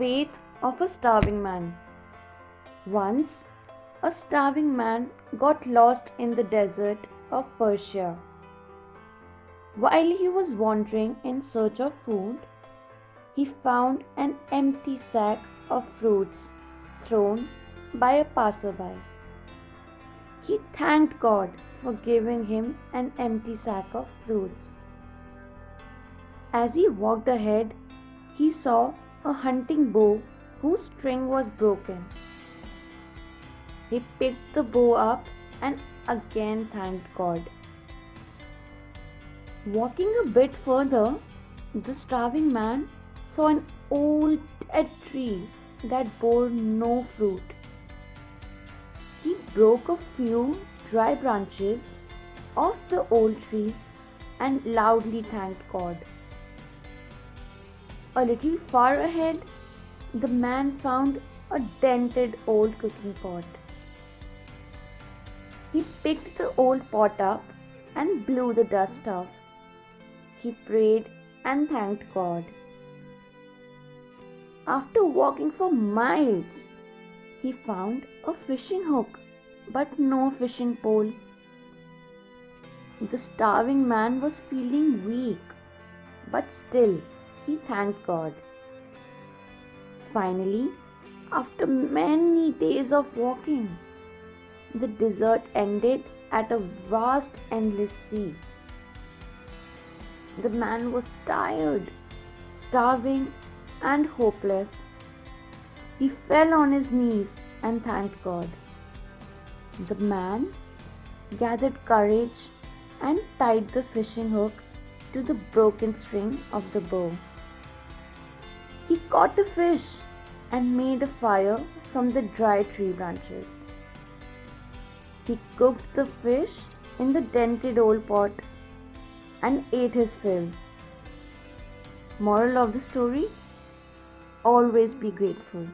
Faith of a starving man. Once, a starving man got lost in the desert of Persia. While he was wandering in search of food, he found an empty sack of fruits thrown by a passerby. He thanked God for giving him an empty sack of fruits. As he walked ahead, he saw a hunting bow whose string was broken. He picked the bow up and again thanked God. Walking a bit further, the starving man saw an old dead tree that bore no fruit. He broke a few dry branches off the old tree and loudly thanked God. A little far ahead, the man found a dented old cooking pot. He picked the old pot up and blew the dust off. He prayed and thanked God. After walking for miles, he found a fishing hook but no fishing pole. The starving man was feeling weak, but still he thanked God. Finally, after many days of walking, the desert ended at a vast, endless sea. The man was tired, starving, and hopeless. He fell on his knees and thanked God. The man gathered courage and tied the fishing hook to the broken string of the bow. He caught a fish and made a fire from the dry tree branches. He cooked the fish in the dented old pot and ate his fill. Moral of the story: always be grateful.